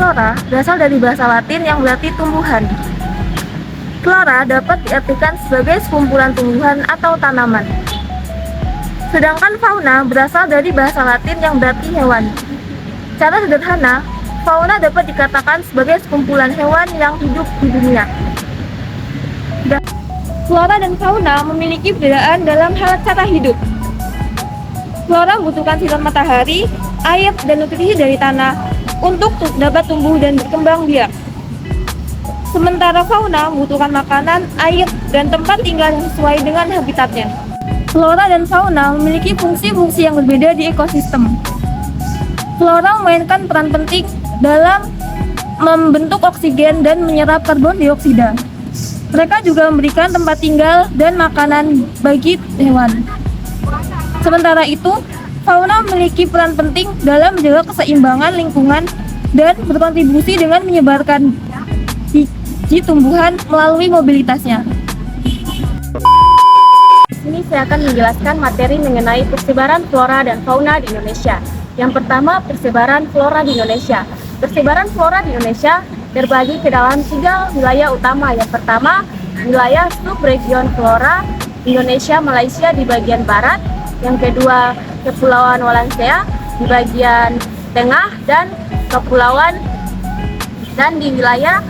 flora berasal dari bahasa Latin yang berarti tumbuhan. Flora dapat diartikan sebagai sekumpulan tumbuhan atau tanaman. Sedangkan fauna berasal dari bahasa Latin yang berarti hewan. Secara sederhana, fauna dapat dikatakan sebagai sekumpulan hewan yang hidup di dunia. Flora dan fauna memiliki perbedaan dalam hal cara hidup. Flora membutuhkan sinar matahari, air, dan nutrisi dari tanah untuk dapat tumbuh dan berkembang biak. Sementara fauna membutuhkan makanan, air, dan tempat tinggal yang sesuai dengan habitatnya. Flora dan fauna memiliki fungsi-fungsi yang berbeda di ekosistem. Flora memainkan peran penting dalam membentuk oksigen dan menyerap karbon dioksida. Mereka juga memberikan tempat tinggal dan makanan bagi hewan. Sementara itu, fauna memiliki peran penting dalam menjaga keseimbangan lingkungan dan berkontribusi dengan menyebarkan biji tumbuhan melalui mobilitasnya. Di sini saya akan menjelaskan materi mengenai persebaran flora dan fauna di Indonesia. Yang pertama, persebaran flora di Indonesia. Persebaran flora di Indonesia terbagi ke dalam 3 wilayah utama. Yang pertama, wilayah subregion flora Indonesia Malaysia di bagian barat. Yang kedua, Kepulauan Wallacea di bagian tengah dan kepulauan dan di wilayah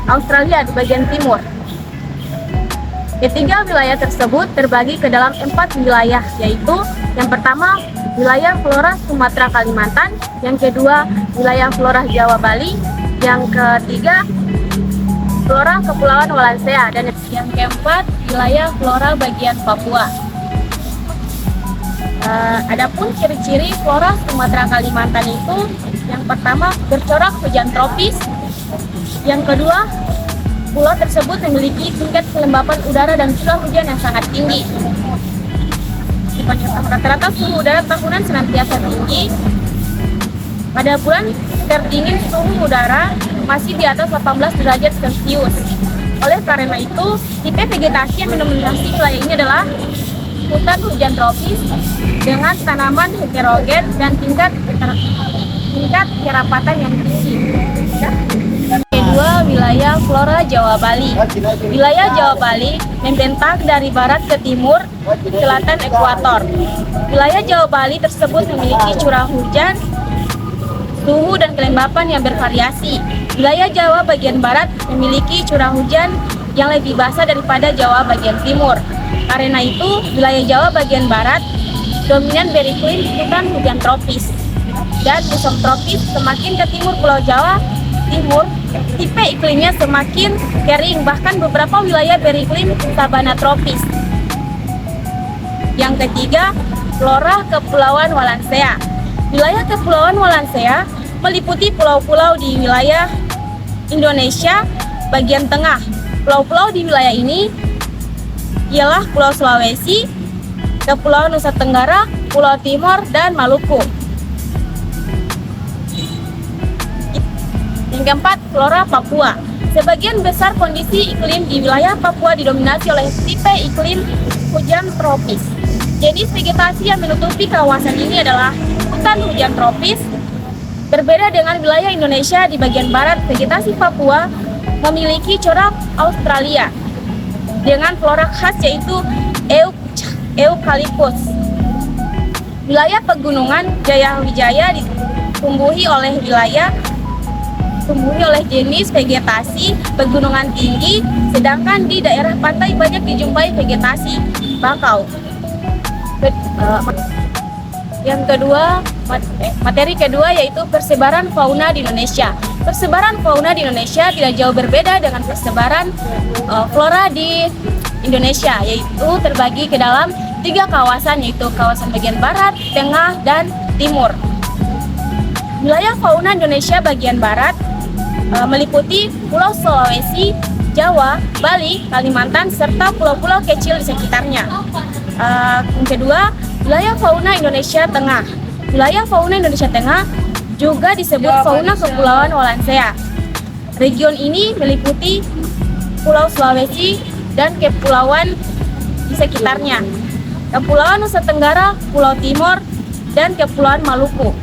Australia di bagian timur. Ketiga wilayah tersebut terbagi ke dalam 4 wilayah, yaitu yang pertama wilayah flora Sumatera Kalimantan, yang kedua wilayah flora Jawa Bali, yang ketiga flora Kepulauan Wallacea, dan yang keempat wilayah flora bagian Papua. Adapun ciri-ciri flora Sumatera Kalimantan itu, yang pertama bercorak hujan tropis, yang kedua pulau tersebut memiliki tingkat kelembapan udara dan curah hujan yang sangat tinggi. Rata-rata suhu udara tahunan senantiasa tinggi. Pada bulan terdingin suhu udara masih di atas 18 derajat Celcius. Oleh karena itu, tipe vegetasi yang mendominasi wilayah ini adalah hutan hujan tropis dengan tanaman heterogen dan tingkat kerapatan yang tinggi. Kedua, wilayah flora Jawa Bali. Wilayah Jawa Bali membentang dari barat ke timur, selatan ekuator. Wilayah Jawa Bali tersebut memiliki curah hujan, suhu dan kelembapan yang bervariasi. Wilayah Jawa bagian barat memiliki curah hujan yang lebih basah daripada Jawa bagian timur. Karena itu, wilayah Jawa bagian barat dominan beriklim hutan hujan tropis dan muson tropis. Semakin ke timur Pulau Jawa Timur, tipe iklimnya semakin kering, bahkan beberapa wilayah beriklim sabana tropis. Yang ketiga, flora Kepulauan Wallacea. Wilayah Kepulauan Wallacea meliputi pulau-pulau di wilayah Indonesia bagian tengah. Pulau-pulau di wilayah ini ialah Pulau Sulawesi, Kepulauan Nusa Tenggara, Pulau Timor, dan Maluku. Yang keempat, flora Papua. Sebagian besar kondisi iklim di wilayah Papua didominasi oleh tipe iklim hujan tropis. Jenis vegetasi yang menutupi kawasan ini adalah hutan hujan tropis. Berbeda dengan wilayah Indonesia di bagian barat, vegetasi Papua memiliki corak Australia dengan flora khas yaitu Eucalyptus. Wilayah pegunungan Jaya Wijaya ditumbuhi oleh jenis vegetasi pegunungan tinggi, sedangkan di daerah pantai banyak dijumpai vegetasi bakau. Yang kedua, materi kedua yaitu persebaran fauna di Indonesia. Persebaran fauna di Indonesia tidak jauh berbeda dengan persebaran flora di Indonesia, yaitu terbagi ke dalam 3 kawasan, yaitu kawasan bagian barat, tengah, dan timur. Wilayah fauna Indonesia bagian barat meliputi Pulau Sulawesi, Jawa, Bali, Kalimantan, serta pulau-pulau kecil di sekitarnya. Yang kedua, wilayah fauna Indonesia Tengah. Wilayah fauna Indonesia Tengah juga disebut fauna Kepulauan Wallacea. Region ini meliputi Pulau Sulawesi dan kepulauan di sekitarnya, Kepulauan Nusa Tenggara, Pulau Timor, dan Kepulauan Maluku.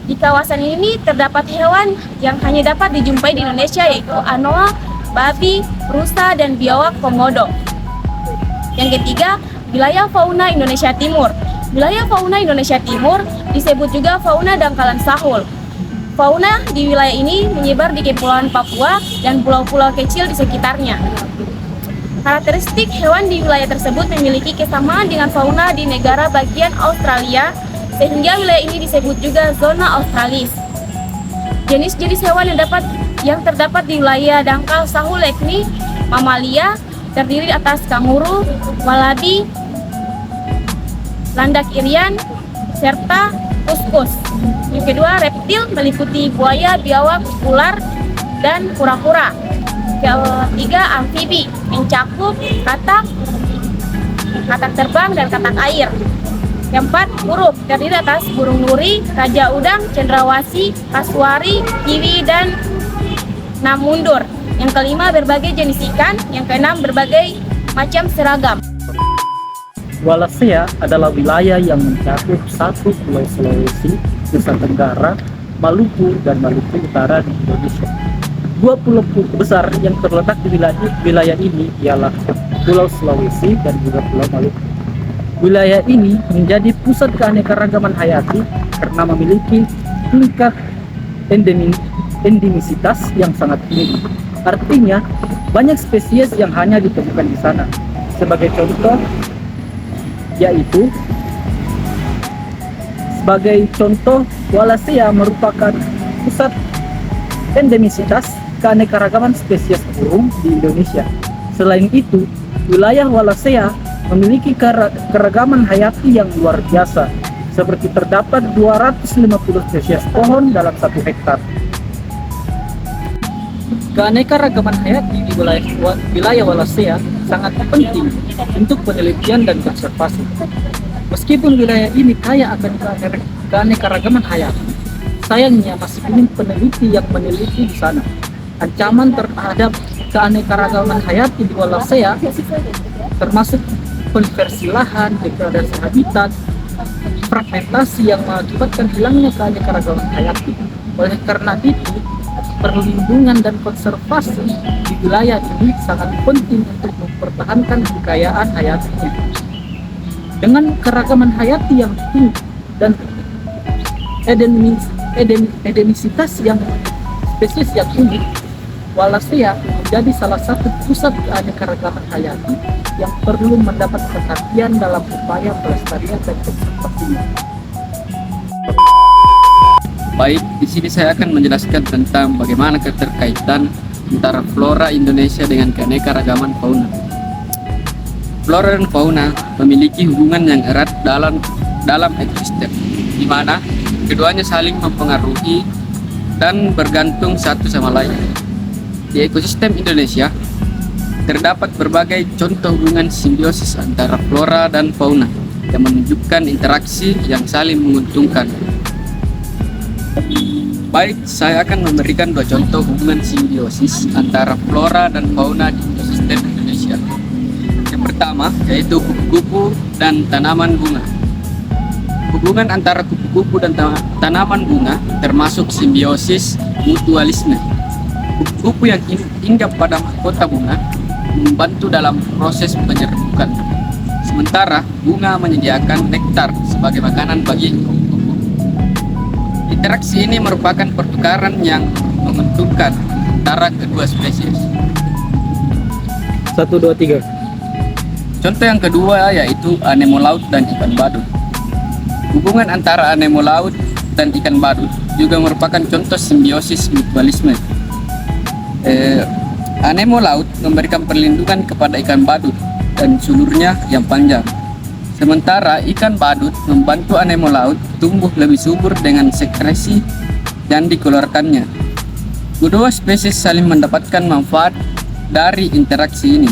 Di kawasan ini terdapat hewan yang hanya dapat dijumpai di Indonesia, yaitu anoa, babi, rusa, dan biawak komodo. Yang ketiga, wilayah fauna Indonesia Timur. Wilayah fauna Indonesia Timur disebut juga fauna dangkalan Sahul. Fauna di wilayah ini menyebar di Kepulauan Papua dan pulau-pulau kecil di sekitarnya. Karakteristik hewan di wilayah tersebut memiliki kesamaan dengan fauna di negara bagian Australia, sehingga wilayah ini disebut juga zona Australis. Jenis-jenis hewan yang terdapat di wilayah dangkal Sahul yakni mamalia, terdiri atas kanguru, walabi, landak irian, serta kuskus. Yang kedua, reptil meliputi buaya, biawak, ular, dan kura-kura. Ketiga, amfibi mencakup katak terbang, dan katak air. Keempat, huruf terdiri atas burung nuri, raja udang, cendrawasih, kasuari, kiwi, dan namundur. Yang kelima, berbagai jenis ikan. Yang keenam, berbagai macam seragam. Wallacea adalah wilayah yang mencakup satu pulau Sulawesi, Nusa Tenggara, Maluku, dan Maluku Utara di Indonesia. Dua pulau besar yang terletak di wilayah ini ialah Pulau Sulawesi dan juga Pulau Maluku. Wilayah ini menjadi pusat keanekaragaman hayati karena memiliki tingkat endemisitas yang sangat tinggi. Artinya, banyak spesies yang hanya ditemukan di sana. Sebagai contoh, Wallacea merupakan pusat endemisitas keanekaragaman spesies burung di Indonesia. Selain itu, wilayah Wallacea memiliki keragaman hayati yang luar biasa, seperti terdapat 250 spesies pohon dalam 1 hektar. Keanekaragaman hayati di wilayah Wallacea sangat penting untuk penelitian dan konservasi. Meskipun wilayah ini kaya akan keanekaragaman hayati, sayangnya masih minim peneliti yang meneliti di sana. Ancaman terhadap keanekaragaman hayati di Wallacea termasuk konversi lahan, degradasi habitat, fragmentasi yang mengakibatkan hilangnya keanekaragaman hayati. Oleh karena itu, perlindungan dan konservasi di wilayah ini sangat penting untuk mempertahankan kekayaan hayatinya. Dengan keragaman hayati yang tinggi dan endemisitas yang spesies yang unik, Wallacea menjadi salah satu pusat keanekaragaman hayati yang perlu mendapat perhatian dalam upaya pelestarian dan konservasinya. Baik, di sini saya akan menjelaskan tentang bagaimana keterkaitan antara flora Indonesia dengan keanekaragaman fauna. Flora dan fauna memiliki hubungan yang erat dalam ekosistem, di mana keduanya saling mempengaruhi dan bergantung satu sama lain. Di ekosistem Indonesia terdapat berbagai contoh hubungan simbiosis antara flora dan fauna yang menunjukkan interaksi yang saling menguntungkan. Baik, saya akan memberikan 2 contoh hubungan simbiosis antara flora dan fauna di ekosistem Indonesia. Yang pertama yaitu kupu-kupu dan tanaman bunga. Hubungan antara kupu-kupu dan tanaman bunga termasuk simbiosis mutualisme. Kupu-kupu yang hinggap pada mahkota bunga membantu dalam proses penyerbukan, sementara bunga menyediakan nektar sebagai makanan bagi kupu-kupu. Interaksi ini merupakan pertukaran yang menguntungkan antara kedua spesies. 1, 2, 3. Contoh yang kedua yaitu anemo laut dan ikan badut. Hubungan antara anemo laut dan ikan badut juga merupakan contoh simbiosis mutualisme. Anemo laut memberikan perlindungan kepada ikan badut dan sulurnya yang panjang. Sementara ikan badut membantu anemo laut tumbuh lebih subur dengan sekresi yang dikeluarkannya. Kedua spesies saling mendapatkan manfaat dari interaksi ini.